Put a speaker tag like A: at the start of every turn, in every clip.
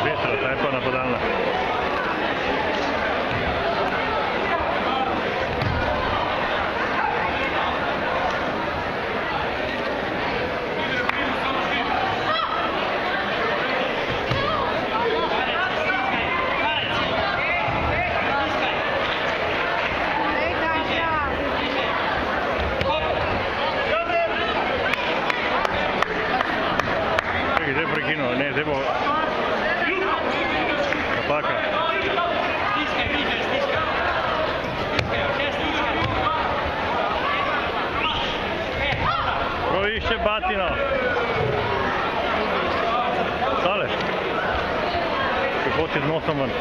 A: Petra, ta je pa napadalna. Zdaj prekinuo, ne, zdaj bo napaka. Ko išče batino. Tale. Ko hoci z nosom ven.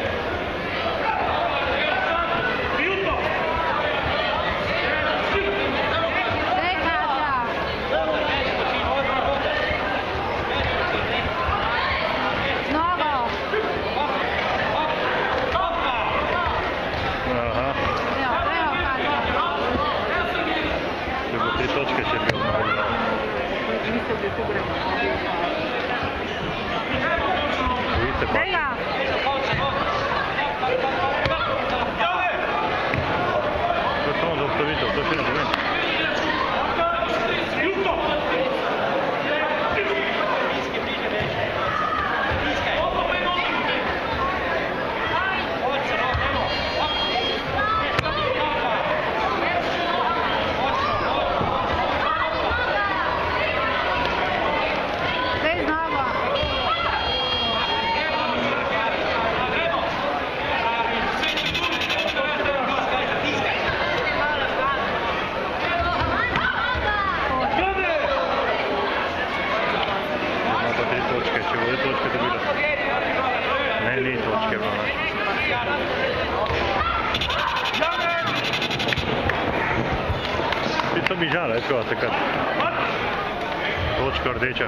A: Točke će bilo. Vidite pa. To je samo za ustavitev, to še ne povem. Ne, ni točke bilo. Ti to bi žala, je tako, točka rdeča.